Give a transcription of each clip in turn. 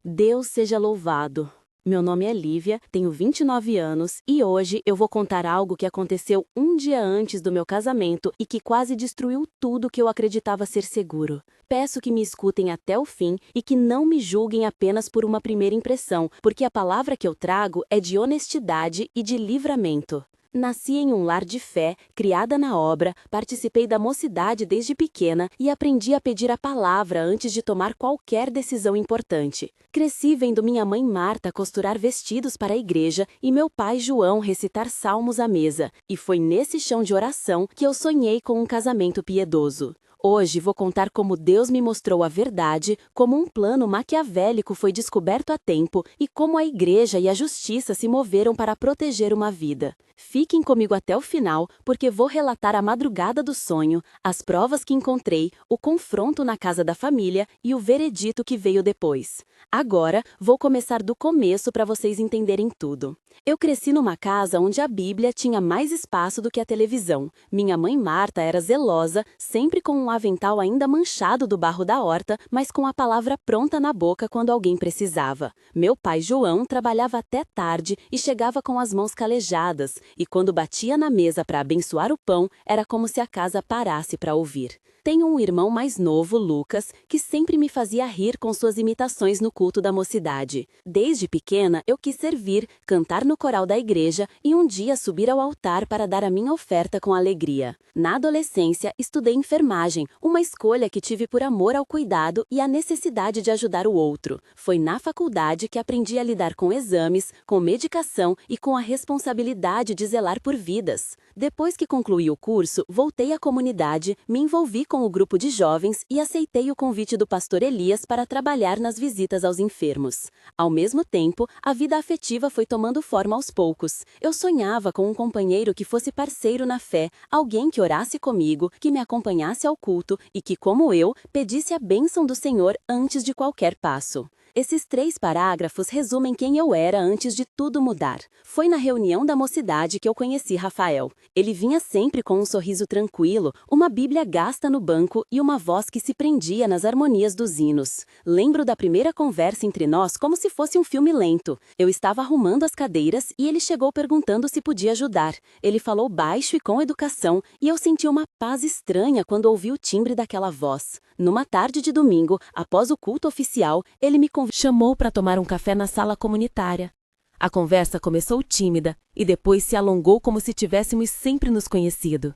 Deus seja louvado! Meu nome é Lívia, tenho 29 anos e hoje eu vou contar algo que aconteceu um dia antes do meu casamento e que quase destruiu tudo que eu acreditava ser seguro. Peço que me escutem até o fim e que não me julguem apenas por uma primeira impressão, porque a palavra que eu trago é de honestidade e de livramento. Nasci em um lar de fé, criada na obra, participei da mocidade desde pequena e aprendi a pedir a palavra antes de tomar qualquer decisão importante. Cresci vendo minha mãe Marta costurar vestidos para a igreja e meu pai João recitar salmos à mesa, e foi nesse chão de oração que eu sonhei com um casamento piedoso. Hoje vou contar como Deus me mostrou a verdade, como um plano maquiavélico foi descoberto a tempo e como a igreja e a justiça se moveram para proteger uma vida. Fiquem comigo até o final, porque vou relatar a madrugada do sonho, as provas que encontrei, o confronto na casa da família e o veredito que veio depois. Agora, vou começar do começo para vocês entenderem tudo. Eu cresci numa casa onde a Bíblia tinha mais espaço do que a televisão. Minha mãe Marta era zelosa, sempre com um avental ainda manchado do barro da horta, mas com a palavra pronta na boca quando alguém precisava. Meu pai João trabalhava até tarde e chegava com as mãos calejadas, e quando batia na mesa para abençoar o pão, era como se a casa parasse para ouvir. Tenho um irmão mais novo, Lucas, que sempre me fazia rir com suas imitações no culto da mocidade. Desde pequena, eu quis servir, cantar no coral da igreja e um dia subir ao altar para dar a minha oferta com alegria. Na adolescência, estudei enfermagem, uma escolha que tive por amor ao cuidado e a necessidade de ajudar o outro. Foi na faculdade que aprendi a lidar com exames, com medicação e com a responsabilidade de zelar por vidas. Depois que concluí o curso, voltei à comunidade, me envolvi com o grupo de jovens e aceitei o convite do pastor Elias para trabalhar nas visitas aos enfermos. Ao mesmo tempo, a vida afetiva foi tomando forma aos poucos. Eu sonhava com um companheiro que fosse parceiro na fé, alguém que orasse comigo, que me acompanhasse ao culto e que, como eu, pedisse a bênção do Senhor antes de qualquer passo. Esses 3 parágrafos resumem quem eu era antes de tudo mudar. Foi na reunião da mocidade que eu conheci Rafael. Ele vinha sempre com um sorriso tranquilo, uma Bíblia gasta no banco e uma voz que se prendia nas harmonias dos hinos. Lembro da primeira conversa entre nós como se fosse um filme lento. Eu estava arrumando as cadeiras e ele chegou perguntando se podia ajudar. Ele falou baixo e com educação, e eu senti uma paz estranha quando ouvi o timbre daquela voz. Numa tarde de domingo, após o culto oficial, ele me chamou para tomar um café na sala comunitária. A conversa começou tímida e depois se alongou como se tivéssemos sempre nos conhecido.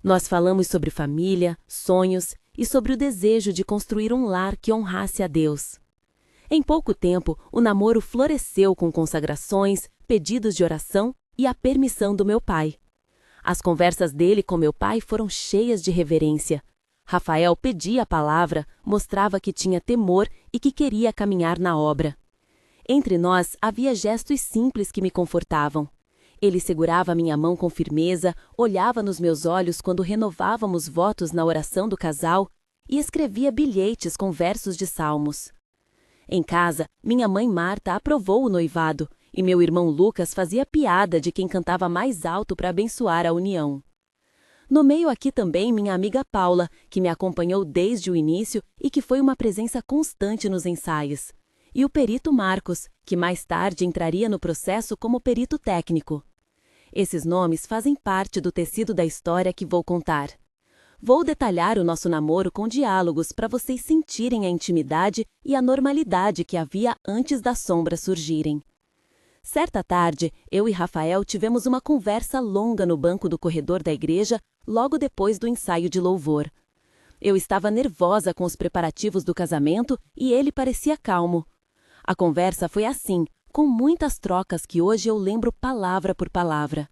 Nós falamos sobre família, sonhos e sobre o desejo de construir um lar que honrasse a Deus. Em pouco tempo, o namoro floresceu com consagrações, pedidos de oração e a permissão do meu pai. As conversas dele com meu pai foram cheias de reverência. Rafael pedia a palavra, mostrava que tinha temor e que queria caminhar na obra. Entre nós havia gestos simples que me confortavam. Ele segurava minha mão com firmeza, olhava nos meus olhos quando renovávamos votos na oração do casal e escrevia bilhetes com versos de salmos. Em casa, minha mãe Marta aprovou o noivado e meu irmão Lucas fazia piada de quem cantava mais alto para abençoar a união. Nomeio aqui também minha amiga Paula, que me acompanhou desde o início e que foi uma presença constante nos ensaios. E o perito Marcos, que mais tarde entraria no processo como perito técnico. Esses nomes fazem parte do tecido da história que vou contar. Vou detalhar o nosso namoro com diálogos para vocês sentirem a intimidade e a normalidade que havia antes das sombras surgirem. Certa tarde, eu e Rafael tivemos uma conversa longa no banco do corredor da igreja, logo depois do ensaio de louvor. Eu estava nervosa com os preparativos do casamento e ele parecia calmo. A conversa foi assim, com muitas trocas que hoje eu lembro palavra por palavra.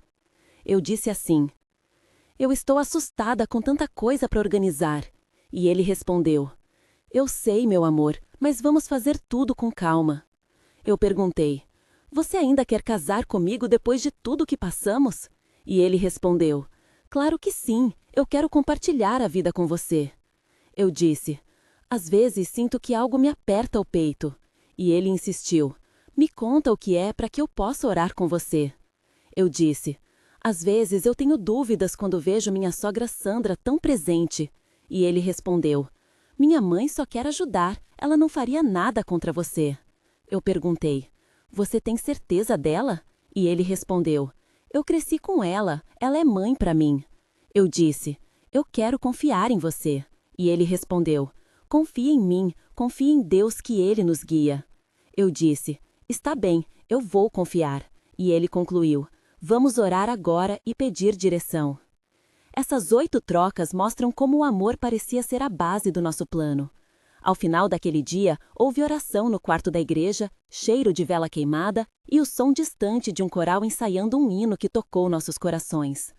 Eu disse assim: "Eu estou assustada com tanta coisa para organizar." E ele respondeu: "Eu sei, meu amor, mas vamos fazer tudo com calma." Eu perguntei: "Você ainda quer casar comigo depois de tudo que passamos?" E ele respondeu: "Claro que sim, eu quero compartilhar a vida com você." Eu disse: "Às vezes sinto que algo me aperta o peito." E ele insistiu: "Me conta o que é para que eu possa orar com você." Eu disse: "Às vezes eu tenho dúvidas quando vejo minha sogra Sandra tão presente." E ele respondeu: "Minha mãe só quer ajudar, ela não faria nada contra você." Eu perguntei: Você tem certeza dela? E ele respondeu: Eu cresci com ela é mãe para mim. Eu disse: Eu quero confiar em você. E ele respondeu: Confie em mim, confie em Deus que Ele nos guia. Eu disse: Está bem, eu vou confiar. E ele concluiu: Vamos orar agora e pedir direção. Essas 8 trocas mostram como o amor parecia ser a base do nosso plano. Ao final daquele dia, houve oração no quarto da igreja, cheiro de vela queimada e o som distante de um coral ensaiando um hino que tocou nossos corações.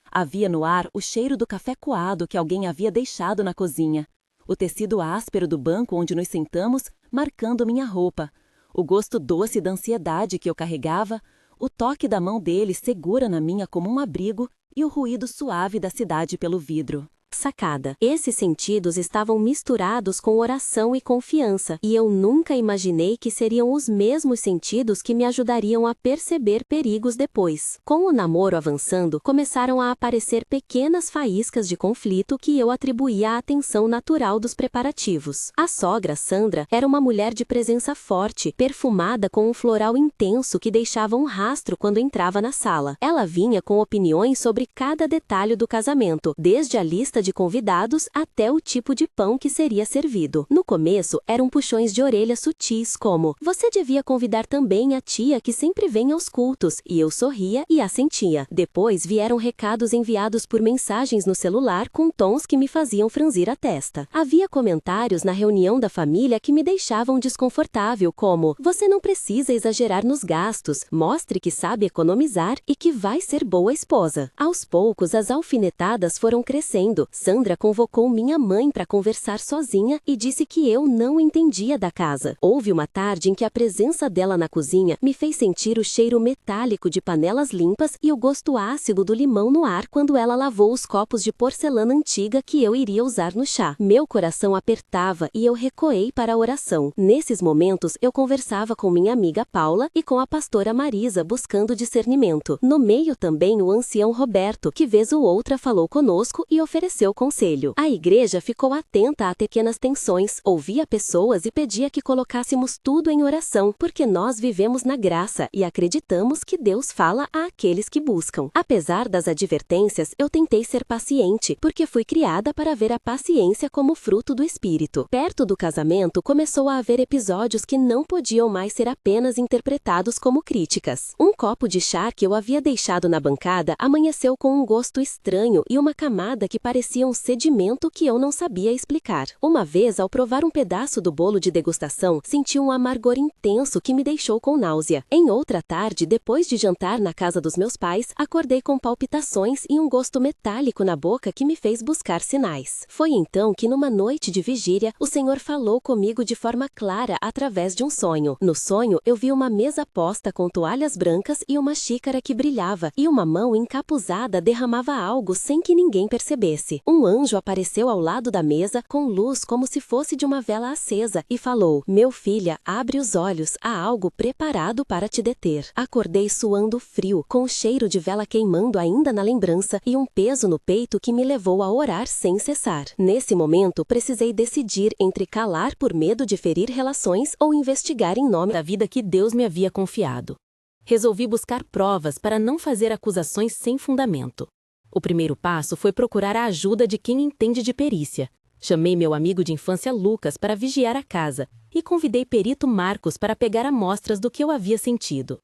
Havia no ar o cheiro do café coado que alguém havia deixado na cozinha, o tecido áspero do banco onde nos sentamos, marcando minha roupa, o gosto doce da ansiedade que eu carregava, o toque da mão dele segura na minha como um abrigo e o ruído suave da cidade pelo vidro. Sacada. Esses sentidos estavam misturados com oração e confiança, e eu nunca imaginei que seriam os mesmos sentidos que me ajudariam a perceber perigos depois. Com o namoro avançando, começaram a aparecer pequenas faíscas de conflito que eu atribuía à atenção natural dos preparativos. A sogra, Sandra, era uma mulher de presença forte, perfumada com um floral intenso que deixava um rastro quando entrava na sala. Ela vinha com opiniões sobre cada detalhe do casamento, desde a lista de convidados até o tipo de pão que seria servido. No começo, eram puxões de orelha sutis como: você devia convidar também a tia que sempre vem aos cultos, e eu sorria e assentia. Depois vieram recados enviados por mensagens no celular com tons que me faziam franzir a testa. Havia comentários na reunião da família que me deixavam desconfortável como: você não precisa exagerar nos gastos, mostre que sabe economizar e que vai ser boa esposa. Aos poucos, as alfinetadas foram crescendo. Sandra convocou minha mãe para conversar sozinha e disse que eu não entendia da casa. Houve uma tarde em que a presença dela na cozinha me fez sentir o cheiro metálico de panelas limpas e o gosto ácido do limão no ar quando ela lavou os copos de porcelana antiga que eu iria usar no chá. Meu coração apertava e eu recuei para a oração. Nesses momentos, eu conversava com minha amiga Paula e com a pastora Marisa buscando discernimento. No meio também o ancião Roberto, que vez ou outra falou conosco e ofereceu conselho. A igreja ficou atenta a pequenas tensões, ouvia pessoas e pedia que colocássemos tudo em oração, porque nós vivemos na graça e acreditamos que Deus fala àqueles que buscam. Apesar das advertências, eu tentei ser paciente, porque fui criada para ver a paciência como fruto do Espírito. Perto do casamento, começou a haver episódios que não podiam mais ser apenas interpretados como críticas. Um copo de chá que eu havia deixado na bancada amanheceu com um gosto estranho e uma camada que parecia um sedimento que eu não sabia explicar. Uma vez, ao provar um pedaço do bolo de degustação, senti um amargor intenso que me deixou com náusea. Em outra tarde, depois de jantar na casa dos meus pais, acordei com palpitações e um gosto metálico na boca que me fez buscar sinais. Foi então que, numa noite de vigília, o Senhor falou comigo de forma clara através de um sonho. No sonho, eu vi uma mesa posta com toalhas brancas e uma xícara que brilhava, e uma mão encapuzada derramava algo sem que ninguém percebesse. Um anjo apareceu ao lado da mesa, com luz como se fosse de uma vela acesa, e falou: Meu filha, abre os olhos, há algo preparado para te deter. Acordei suando frio, com o cheiro de vela queimando ainda na lembrança e um peso no peito que me levou a orar sem cessar. Nesse momento, precisei decidir entre calar por medo de ferir relações ou investigar em nome da vida que Deus me havia confiado. Resolvi buscar provas para não fazer acusações sem fundamento. O primeiro passo foi procurar a ajuda de quem entende de perícia. Chamei meu amigo de infância Lucas para vigiar a casa e convidei perito Marcos para pegar amostras do que eu havia sentido.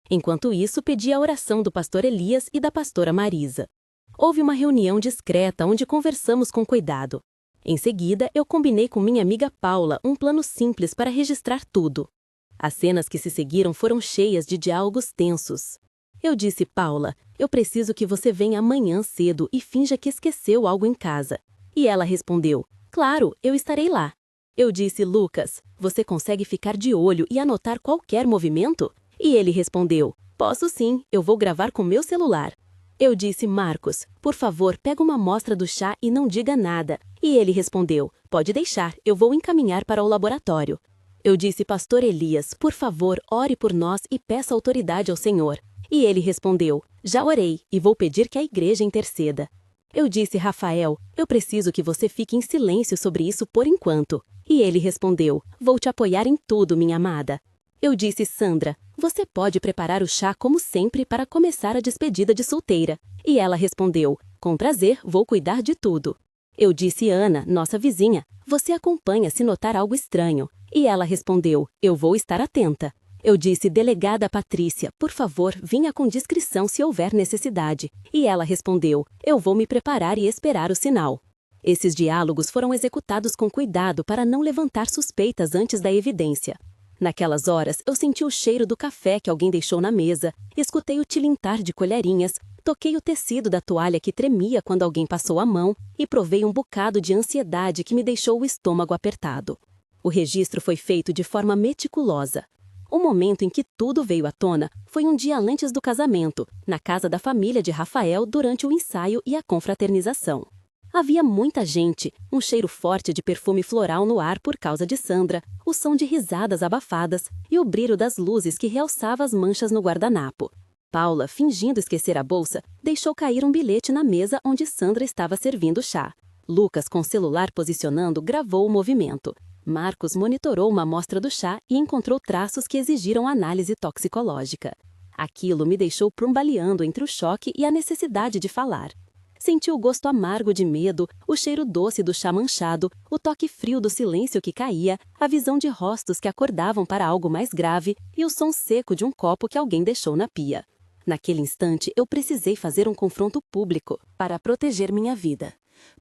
Enquanto isso, pedi a oração do pastor Elias e da pastora Marisa. Houve uma reunião discreta onde conversamos com cuidado. Em seguida, eu combinei com minha amiga Paula um plano simples para registrar tudo. As cenas que se seguiram foram cheias de diálogos tensos. Eu disse: Paula, eu preciso que você venha amanhã cedo e finja que esqueceu algo em casa. E ela respondeu: claro, eu estarei lá. Eu disse: Lucas, você consegue ficar de olho e anotar qualquer movimento? E ele respondeu: posso sim, eu vou gravar com meu celular. Eu disse: Marcos, por favor, pega uma amostra do chá e não diga nada. E ele respondeu: pode deixar, eu vou encaminhar para o laboratório. Eu disse: pastor Elias, por favor, ore por nós e peça autoridade ao Senhor. E ele respondeu: já orei e vou pedir que a igreja interceda. Eu disse: Rafael, eu preciso que você fique em silêncio sobre isso por enquanto. E ele respondeu: vou te apoiar em tudo, minha amada. Eu disse: Sandra, você pode preparar o chá como sempre para começar a despedida de solteira. E ela respondeu: com prazer, vou cuidar de tudo. Eu disse: Ana, nossa vizinha, você acompanha se notar algo estranho. E ela respondeu: eu vou estar atenta. Eu disse: delegada Patrícia, por favor, vinha com discrição se houver necessidade. E ela respondeu: eu vou me preparar e esperar o sinal. Esses diálogos foram executados com cuidado para não levantar suspeitas antes da evidência. Naquelas horas, eu senti o cheiro do café que alguém deixou na mesa, escutei o tilintar de colherinhas, toquei o tecido da toalha que tremia quando alguém passou a mão e provei um bocado de ansiedade que me deixou o estômago apertado. O registro foi feito de forma meticulosa. O momento em que tudo veio à tona foi um dia antes do casamento, na casa da família de Rafael durante o ensaio e a confraternização. Havia muita gente, um cheiro forte de perfume floral no ar por causa de Sandra, o som de risadas abafadas e o brilho das luzes que realçava as manchas no guardanapo. Paula, fingindo esquecer a bolsa, deixou cair um bilhete na mesa onde Sandra estava servindo chá. Lucas, com o celular posicionando, gravou o movimento. Marcos monitorou uma amostra do chá e encontrou traços que exigiram análise toxicológica. Aquilo me deixou plumbaleando entre o choque e a necessidade de falar. Senti o gosto amargo de medo, o cheiro doce do chá manchado, o toque frio do silêncio que caía, a visão de rostos que acordavam para algo mais grave e o som seco de um copo que alguém deixou na pia. Naquele instante, eu precisei fazer um confronto público para proteger minha vida.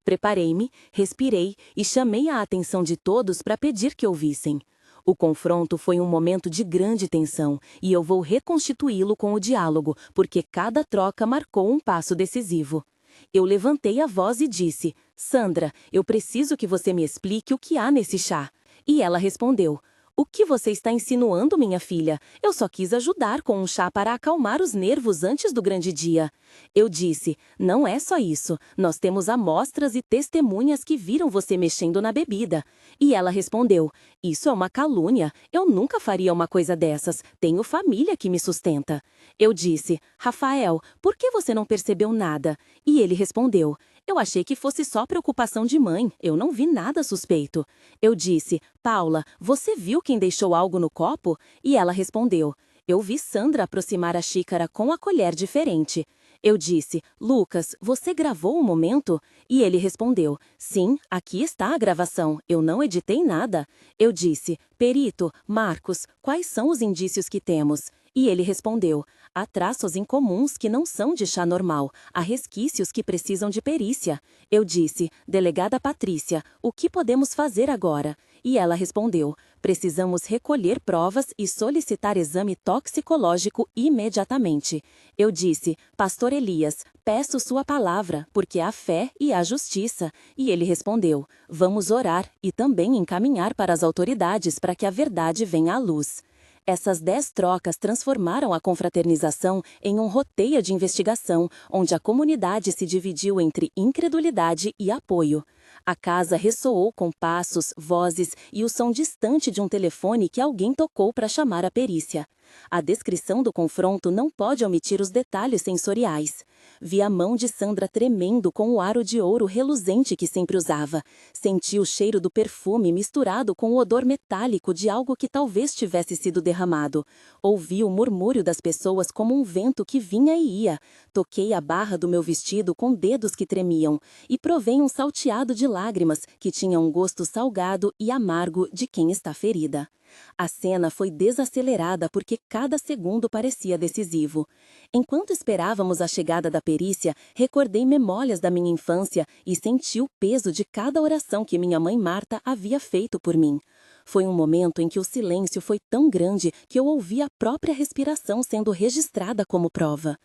Preparei-me, respirei e chamei a atenção de todos para pedir que ouvissem. O confronto foi um momento de grande tensão e eu vou reconstituí-lo com o diálogo, porque cada troca marcou um passo decisivo. Eu levantei a voz e disse: Sandra, eu preciso que você me explique o que há nesse chá. E ela respondeu: o que você está insinuando, minha filha? Eu só quis ajudar com um chá para acalmar os nervos antes do grande dia. Eu disse: não é só isso. Nós temos amostras e testemunhas que viram você mexendo na bebida. E ela respondeu: isso é uma calúnia. Eu nunca faria uma coisa dessas. Tenho família que me sustenta. Eu disse: Rafael, por que você não percebeu nada? E ele respondeu: eu achei que fosse só preocupação de mãe. Eu não vi nada suspeito. Eu disse: Paula, você viu quem deixou algo no copo? E ela respondeu: eu vi Sandra aproximar a xícara com a colher diferente. Eu disse: Lucas, você gravou o momento? E ele respondeu: sim, aqui está a gravação, eu não editei nada. Eu disse: perito, Marcos, quais são os indícios que temos? E ele respondeu: há traços incomuns que não são de chá normal, há resquícios que precisam de perícia. Eu disse: delegada Patrícia, o que podemos fazer agora? E ela respondeu: precisamos recolher provas e solicitar exame toxicológico imediatamente. Eu disse: pastor Elias, peço sua palavra, porque há fé e há justiça. E ele respondeu: vamos orar e também encaminhar para as autoridades para que a verdade venha à luz. Essas 10 trocas transformaram a confraternização em um roteio de investigação, onde a comunidade se dividiu entre incredulidade e apoio. A casa ressoou com passos, vozes e o som distante de um telefone que alguém tocou para chamar a perícia. A descrição do confronto não pode omitir os detalhes sensoriais. Vi a mão de Sandra tremendo com o aro de ouro reluzente que sempre usava. Senti o cheiro do perfume misturado com o odor metálico de algo que talvez tivesse sido derramado. Ouvi o murmúrio das pessoas como um vento que vinha e ia. Toquei a barra do meu vestido com dedos que tremiam e provei um salteado de lágrimas que tinha um gosto salgado e amargo de quem está ferida. A cena foi desacelerada porque cada segundo parecia decisivo. Enquanto esperávamos a chegada da perícia, recordei memórias da minha infância e senti o peso de cada oração que minha mãe Marta havia feito por mim. Foi um momento em que o silêncio foi tão grande que eu ouvi a própria respiração sendo registrada como prova.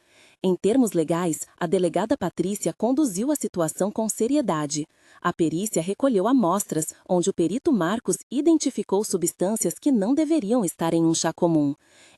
Em termos legais, a delegada Patrícia conduziu a situação com seriedade. A perícia recolheu amostras, onde o perito Marcos identificou substâncias que não deveriam estar em um chá comum.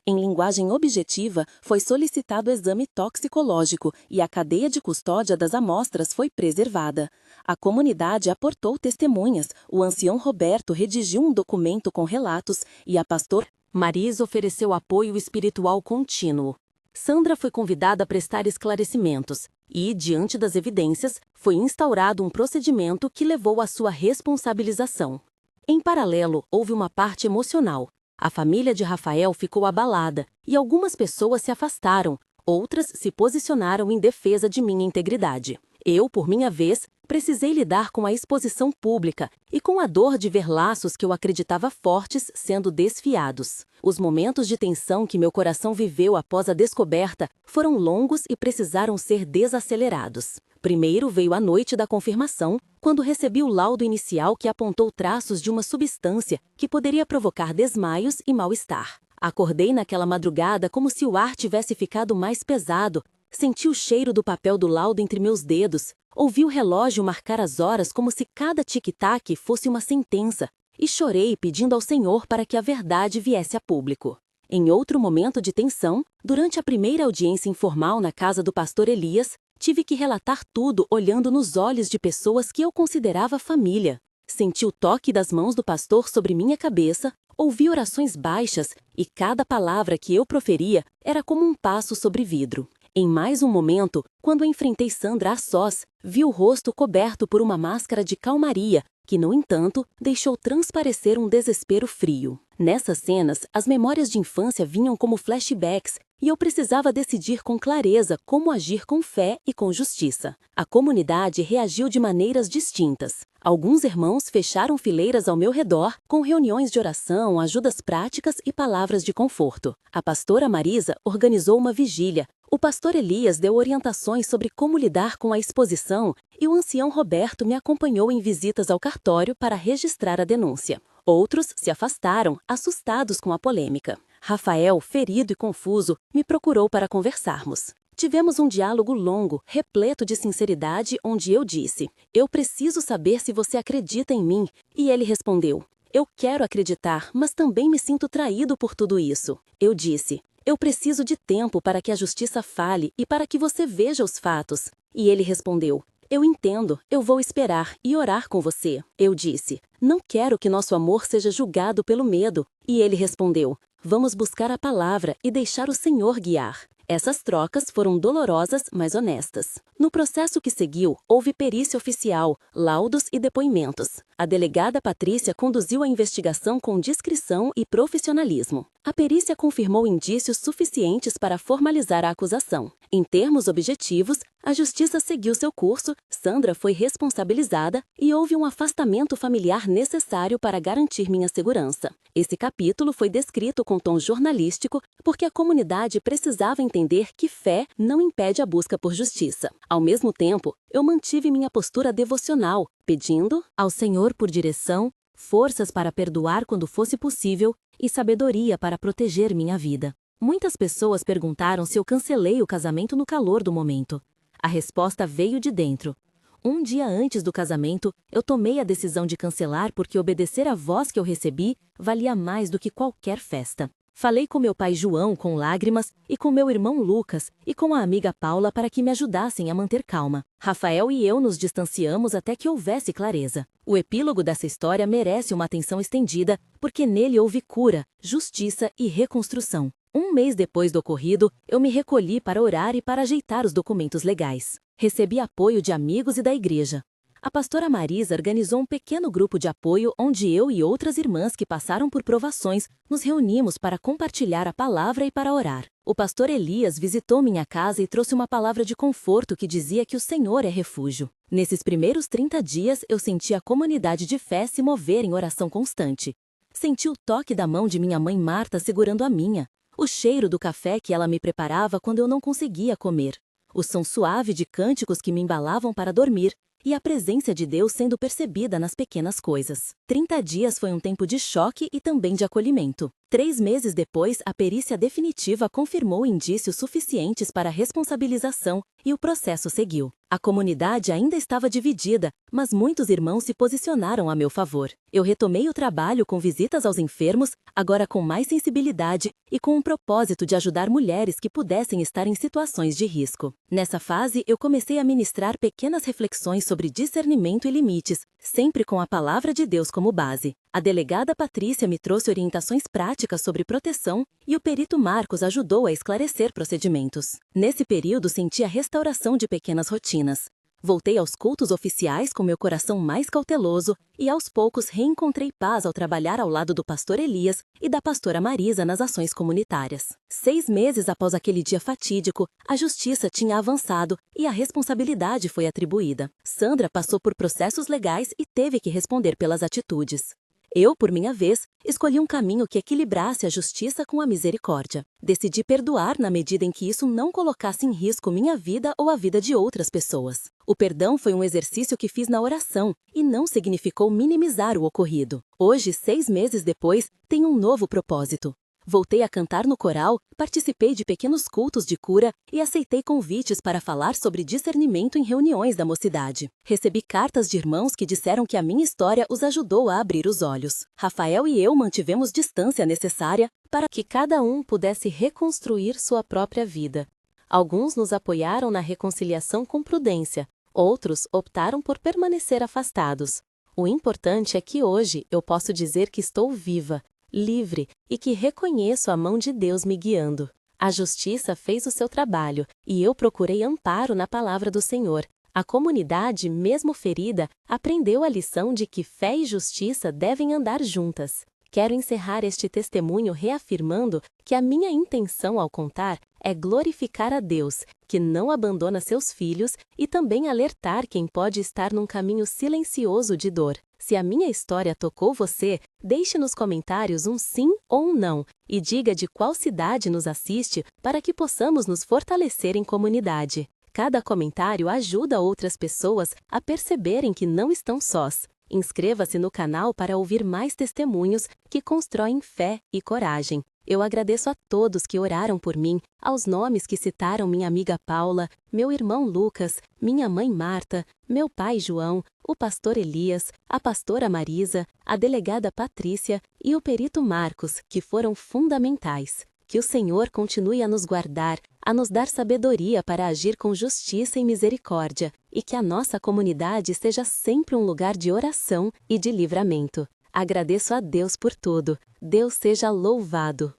Em linguagem objetiva, foi solicitado exame toxicológico e a cadeia de custódia das amostras foi preservada. A comunidade aportou testemunhas, o ancião Roberto redigiu um documento com relatos e a pastor Maris ofereceu apoio espiritual contínuo. Sandra foi convidada a prestar esclarecimentos e, diante das evidências, foi instaurado um procedimento que levou à sua responsabilização. Em paralelo, houve uma parte emocional. A família de Rafael ficou abalada e algumas pessoas se afastaram, outras se posicionaram em defesa de minha integridade. Eu, por minha vez, precisei lidar com a exposição pública e com a dor de ver laços que eu acreditava fortes sendo desfiados. Os momentos de tensão que meu coração viveu após a descoberta foram longos e precisaram ser desacelerados. Primeiro veio a noite da confirmação, quando recebi o laudo inicial que apontou traços de uma substância que poderia provocar desmaios e mal-estar. Acordei naquela madrugada como se o ar tivesse ficado mais pesado. Senti o cheiro do papel do laudo entre meus dedos, ouvi o relógio marcar as horas como se cada tic-tac fosse uma sentença, e chorei pedindo ao Senhor para que a verdade viesse a público. Em outro momento de tensão, durante a primeira audiência informal na casa do pastor Elias, tive que relatar tudo olhando nos olhos de pessoas que eu considerava família. Senti o toque das mãos do pastor sobre minha cabeça, ouvi orações baixas e cada palavra que eu proferia era como um passo sobre vidro. Em mais um momento, quando enfrentei Sandra a sós, vi o rosto coberto por uma máscara de calmaria, que, no entanto, deixou transparecer um desespero frio. Nessas cenas, as memórias de infância vinham como flashbacks e eu precisava decidir com clareza como agir com fé e com justiça. A comunidade reagiu de maneiras distintas. Alguns irmãos fecharam fileiras ao meu redor, com reuniões de oração, ajudas práticas e palavras de conforto. A pastora Marisa organizou uma vigília. O pastor Elias deu orientações sobre como lidar com a exposição e o ancião Roberto me acompanhou em visitas ao cartório para registrar a denúncia. Outros se afastaram, assustados com a polêmica. Rafael, ferido e confuso, me procurou para conversarmos. Tivemos um diálogo longo, repleto de sinceridade, onde eu disse: "Eu preciso saber se você acredita em mim." E ele respondeu: "Eu quero acreditar, mas também me sinto traído por tudo isso." Eu disse: "Eu preciso de tempo para que a justiça fale e para que você veja os fatos." E ele respondeu: "Eu entendo, eu vou esperar e orar com você." Eu disse: "Não quero que nosso amor seja julgado pelo medo." E ele respondeu: "Vamos buscar a palavra e deixar o Senhor guiar." Essas trocas foram dolorosas, mas honestas. No processo que seguiu, houve perícia oficial, laudos e depoimentos. A delegada Patrícia conduziu a investigação com discrição e profissionalismo. A perícia confirmou indícios suficientes para formalizar a acusação. Em termos objetivos, a justiça seguiu seu curso, Sandra foi responsabilizada e houve um afastamento familiar necessário para garantir minha segurança. Esse capítulo foi descrito com tom jornalístico porque a comunidade precisava entender que fé não impede a busca por justiça. Ao mesmo tempo, eu mantive minha postura devocional, pedindo ao Senhor por direção, forças para perdoar quando fosse possível e sabedoria para proteger minha vida. Muitas pessoas perguntaram se eu cancelei o casamento no calor do momento. A resposta veio de dentro. Um dia antes do casamento, eu tomei a decisão de cancelar porque obedecer à voz que eu recebi valia mais do que qualquer festa. Falei com meu pai João com lágrimas e com meu irmão Lucas e com a amiga Paula para que me ajudassem a manter calma. Rafael e eu nos distanciamos até que houvesse clareza. O epílogo dessa história merece uma atenção estendida porque nele houve cura, justiça e reconstrução. Um mês depois do ocorrido, eu me recolhi para orar e para ajeitar os documentos legais. Recebi apoio de amigos e da igreja. A pastora Marisa organizou um pequeno grupo de apoio onde eu e outras irmãs que passaram por provações nos reunimos para compartilhar a palavra e para orar. O pastor Elias visitou minha casa e trouxe uma palavra de conforto que dizia que o Senhor é refúgio. Nesses primeiros 30 dias, eu senti a comunidade de fé se mover em oração constante. Senti o toque da mão de minha mãe Marta segurando a minha, o cheiro do café que ela me preparava quando eu não conseguia comer, o som suave de cânticos que me embalavam para dormir, e a presença de Deus sendo percebida nas pequenas coisas. 30 dias foi um tempo de choque e também de acolhimento. 3 meses depois, a perícia definitiva confirmou indícios suficientes para a responsabilização e o processo seguiu. A comunidade ainda estava dividida, mas muitos irmãos se posicionaram a meu favor. Eu retomei o trabalho com visitas aos enfermos, agora com mais sensibilidade e com um propósito de ajudar mulheres que pudessem estar em situações de risco. Nessa fase, eu comecei a ministrar pequenas reflexões sobre discernimento e limites, sempre com a palavra de Deus como base. A delegada Patrícia me trouxe orientações práticas sobre proteção e o perito Marcos ajudou a esclarecer procedimentos. Nesse período, senti a restauração de pequenas rotinas. Voltei aos cultos oficiais com meu coração mais cauteloso e aos poucos reencontrei paz ao trabalhar ao lado do pastor Elias e da pastora Marisa nas ações comunitárias. 6 meses após aquele dia fatídico, a justiça tinha avançado e a responsabilidade foi atribuída. Sandra passou por processos legais e teve que responder pelas atitudes. Eu, por minha vez, escolhi um caminho que equilibrasse a justiça com a misericórdia. Decidi perdoar na medida em que isso não colocasse em risco minha vida ou a vida de outras pessoas. O perdão foi um exercício que fiz na oração e não significou minimizar o ocorrido. Hoje, 6 meses depois, tenho um novo propósito. Voltei a cantar no coral, participei de pequenos cultos de cura e aceitei convites para falar sobre discernimento em reuniões da mocidade. Recebi cartas de irmãos que disseram que a minha história os ajudou a abrir os olhos. Rafael e eu mantivemos distância necessária para que cada um pudesse reconstruir sua própria vida. Alguns nos apoiaram na reconciliação com prudência, outros optaram por permanecer afastados. O importante é que hoje eu posso dizer que estou viva, livre e que reconheço a mão de Deus me guiando. A justiça fez o seu trabalho e eu procurei amparo na palavra do Senhor. A comunidade, mesmo ferida, aprendeu a lição de que fé e justiça devem andar juntas. Quero encerrar este testemunho reafirmando que a minha intenção ao contar é glorificar a Deus, que não abandona seus filhos, e também alertar quem pode estar num caminho silencioso de dor. Se a minha história tocou você, deixe nos comentários um sim ou um não e diga de qual cidade nos assiste para que possamos nos fortalecer em comunidade. Cada comentário ajuda outras pessoas a perceberem que não estão sós. Inscreva-se no canal para ouvir mais testemunhos que constroem fé e coragem. Eu agradeço a todos que oraram por mim, aos nomes que citaram minha amiga Paula, meu irmão Lucas, minha mãe Marta, meu pai João, o pastor Elias, a pastora Marisa, a delegada Patrícia e o perito Marcos, que foram fundamentais. Que o Senhor continue a nos guardar, a nos dar sabedoria para agir com justiça e misericórdia, e que a nossa comunidade seja sempre um lugar de oração e de livramento. Agradeço a Deus por tudo. Deus seja louvado.